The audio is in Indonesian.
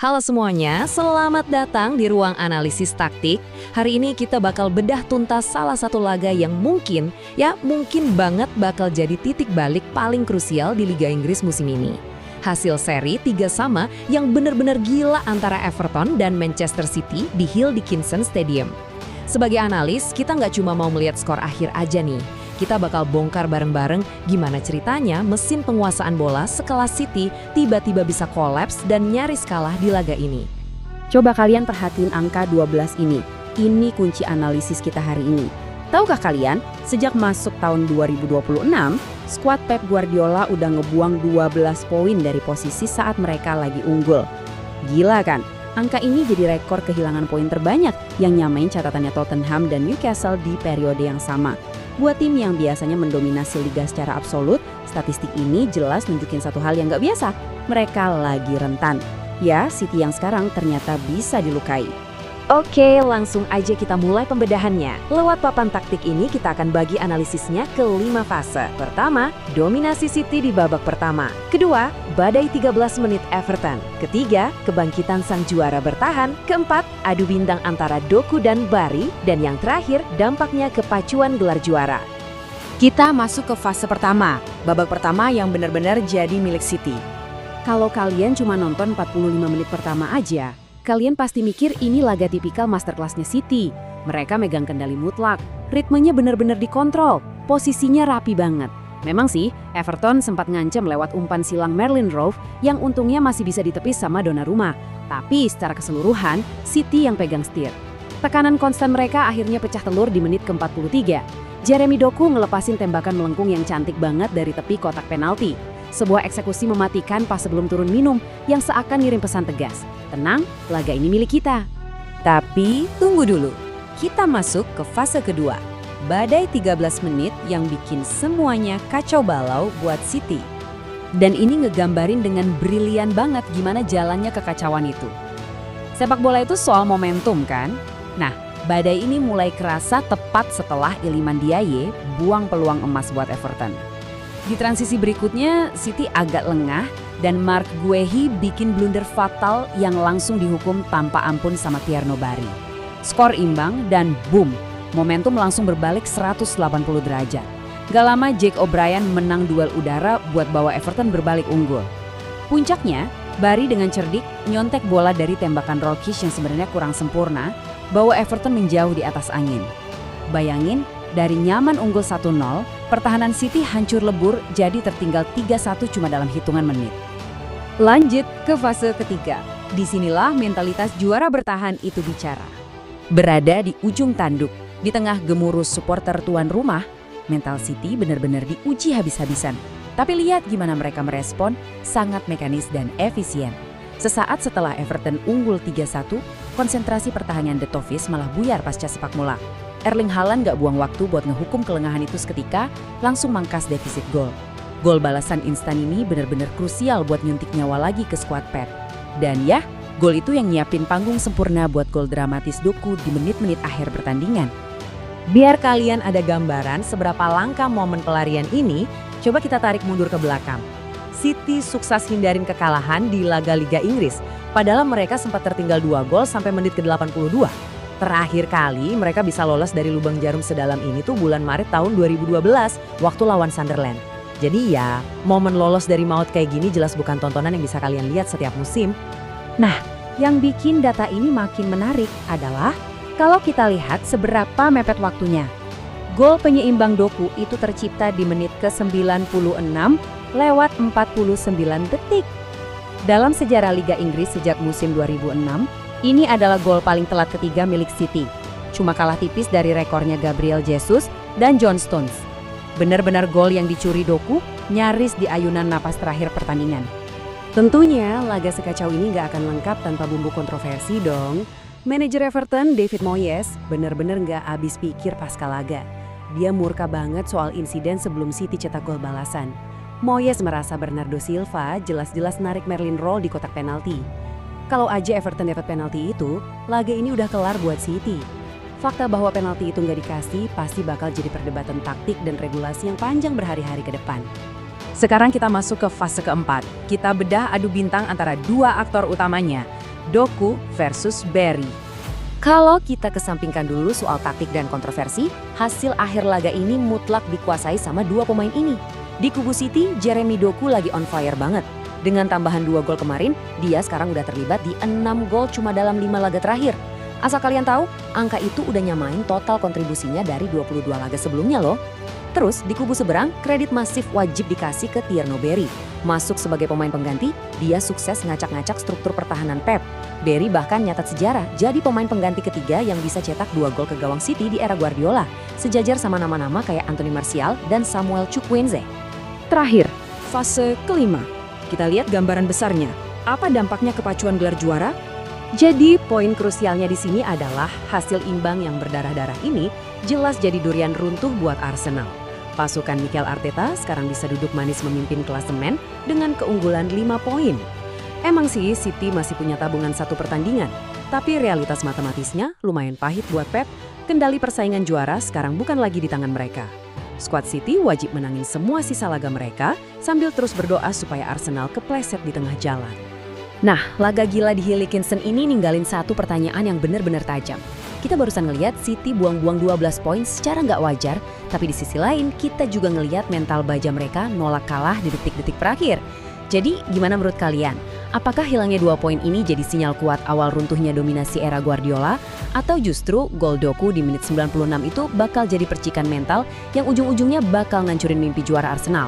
Halo semuanya, selamat datang di ruang analisis taktik. Hari ini kita bakal bedah tuntas salah satu laga yang mungkin banget bakal jadi titik balik paling krusial di Liga Inggris musim ini. Hasil seri 3-3 yang bener-bener gila antara Everton dan Manchester City di Hill Dickinson Stadium. Sebagai analis, kita nggak cuma mau melihat skor akhir aja nih. Kita bakal bongkar bareng-bareng gimana ceritanya mesin penguasaan bola sekelas City tiba-tiba bisa kolaps dan nyaris kalah di laga ini. Coba kalian perhatiin angka 12 ini. Ini kunci analisis kita hari ini. Tahukah kalian, sejak masuk tahun 2026, skuad Pep Guardiola udah ngebuang 12 poin dari posisi saat mereka lagi unggul. Gila kan? Angka ini jadi rekor kehilangan poin terbanyak yang nyamain catatannya Tottenham dan Newcastle di periode yang sama. Buat tim yang biasanya mendominasi liga secara absolut, statistik ini jelas nunjukin satu hal yang gak biasa. Mereka lagi rentan. Ya, City yang sekarang ternyata bisa dilukai. Oke, langsung aja kita mulai pembedahannya. Lewat papan taktik ini kita akan bagi analisisnya ke 5 fase. Pertama, dominasi City di babak pertama. Kedua, badai 13 menit Everton. Ketiga, kebangkitan sang juara bertahan. Keempat, adu bintang antara Doku dan Barry. Dan yang terakhir, dampaknya kepacuan gelar juara. Kita masuk ke fase pertama, babak pertama yang benar-benar jadi milik City. Kalau kalian cuma nonton 45 menit pertama aja, kalian pasti mikir ini laga tipikal masterclass-nya City. Mereka megang kendali mutlak, ritmenya benar-benar dikontrol, posisinya rapi banget. Memang sih, Everton sempat ngancam lewat umpan silang Merlin Rove yang untungnya masih bisa ditepis sama Donnarumma. Tapi secara keseluruhan, City yang pegang setir. Tekanan konstan mereka akhirnya pecah telur di menit ke-43. Jeremy Doku ngelepasin tembakan melengkung yang cantik banget dari tepi kotak penalti. Sebuah eksekusi mematikan pas sebelum turun minum yang seakan ngirim pesan tegas. Tenang, laga ini milik kita. Tapi tunggu dulu, kita masuk ke fase kedua. Badai 13 menit yang bikin semuanya kacau balau buat City. Dan ini ngegambarin dengan brilian banget gimana jalannya kekacauan itu. Sepak bola itu soal momentum kan? Nah, badai ini mulai kerasa tepat setelah Iliman Ndiaye buang peluang emas buat Everton. Di transisi berikutnya, City agak lengah dan Marc Guehi bikin blunder fatal yang langsung dihukum tanpa ampun sama Tierno Barry. Skor imbang dan boom, momentum langsung berbalik 180 derajat. Gak lama Jake O'Brien menang duel udara buat bawa Everton berbalik unggul. Puncaknya, Barry dengan cerdik nyontek bola dari tembakan roll kick yang sebenarnya kurang sempurna, bawa Everton menjauh di atas angin. Bayangin, dari nyaman unggul 1-0, pertahanan City hancur lebur jadi tertinggal 3-1 cuma dalam hitungan menit. Lanjut ke fase ketiga. Disinilah mentalitas juara bertahan itu bicara. Berada di ujung tanduk, di tengah gemuruh supporter tuan rumah, mental City benar-benar diuji habis-habisan. Tapi lihat gimana mereka merespon, sangat mekanis dan efisien. Sesaat setelah Everton unggul 3-1, konsentrasi pertahanan The Toffees malah buyar pasca sepak bola. Erling Haaland gak buang waktu buat ngehukum kelengahan itu seketika, langsung mangkas defisit gol. Gol balasan instan ini benar-benar krusial buat nyuntik nyawa lagi ke skuad Pep. Dan ya, gol itu yang nyiapin panggung sempurna buat gol dramatis Doku di menit-menit akhir pertandingan. Biar kalian ada gambaran seberapa langka momen pelarian ini, coba kita tarik mundur ke belakang. City sukses hindarin kekalahan di laga Liga Inggris, padahal mereka sempat tertinggal 2 gol sampai menit ke-82. Terakhir kali mereka bisa lolos dari lubang jarum sedalam ini tuh bulan Maret tahun 2012 waktu lawan Sunderland. Jadi ya, momen lolos dari maut kayak gini jelas bukan tontonan yang bisa kalian lihat setiap musim. Nah, yang bikin data ini makin menarik adalah kalau kita lihat seberapa mepet waktunya. Gol penyeimbang Doku itu tercipta di menit ke-96 lewat 49 detik. Dalam sejarah Liga Inggris sejak musim 2006, ini adalah gol paling telat ketiga milik City. Cuma kalah tipis dari rekornya Gabriel Jesus dan John Stones. Benar-benar gol yang dicuri Doku, nyaris di ayunan napas terakhir pertandingan. Tentunya laga sekacau ini gak akan lengkap tanpa bumbu kontroversi dong. Manajer Everton, David Moyes, benar-benar gak habis pikir pasca laga. Dia murka banget soal insiden sebelum City cetak gol balasan. Moyes merasa Bernardo Silva jelas-jelas narik Merlin Rove di kotak penalti. Kalau aja Everton dapat penalti itu, laga ini udah kelar buat City. Fakta bahwa penalti itu nggak dikasih pasti bakal jadi perdebatan taktik dan regulasi yang panjang berhari-hari ke depan. Sekarang kita masuk ke fase keempat. Kita bedah adu bintang antara dua aktor utamanya. Doku versus Barry. Kalau kita kesampingkan dulu soal taktik dan kontroversi, hasil akhir laga ini mutlak dikuasai sama dua pemain ini. Di kubu City, Jeremy Doku lagi on fire banget. Dengan tambahan 2 gol kemarin, dia sekarang udah terlibat di 6 gol cuma dalam 5 laga terakhir. Asal kalian tahu, angka itu udah nyamain total kontribusinya dari 22 laga sebelumnya loh. Terus, di kubu seberang, kredit masif wajib dikasih ke Tierno Barry. Masuk sebagai pemain pengganti, dia sukses ngacak-ngacak struktur pertahanan Pep. Barry bahkan nyatat sejarah jadi pemain pengganti ketiga yang bisa cetak 2 gol ke gawang City di era Guardiola, sejajar sama nama-nama kayak Anthony Martial dan Samuel Chukwueze. Terakhir, Fase kelima. Kita lihat gambaran besarnya. Apa dampaknya kepacuan gelar juara? jadi poin krusialnya di sini adalah hasil imbang yang berdarah-darah ini Jelas jadi durian runtuh buat Arsenal. Pasukan Mikel Arteta sekarang bisa duduk manis memimpin klasemen dengan keunggulan 5 poin. Emang sih City masih punya tabungan 1 pertandingan, tapi realitas matematisnya lumayan pahit buat Pep. Kendali persaingan juara sekarang bukan lagi di tangan mereka. Skuad City wajib menangin semua sisa laga mereka sambil terus berdoa supaya Arsenal kepleset di tengah jalan. Nah, laga gila di Hill Dickinson ini ninggalin satu pertanyaan yang benar-benar tajam. Kita barusan ngelihat City buang-buang 12 poin secara nggak wajar, tapi di sisi lain kita juga ngelihat mental baja mereka nolak kalah di detik-detik terakhir. Jadi gimana menurut kalian? Apakah hilangnya 2 poin ini jadi sinyal kuat awal runtuhnya dominasi era Guardiola? Atau justru gol Doku di menit 96 itu bakal jadi percikan mental yang ujung-ujungnya bakal ngancurin mimpi juara Arsenal?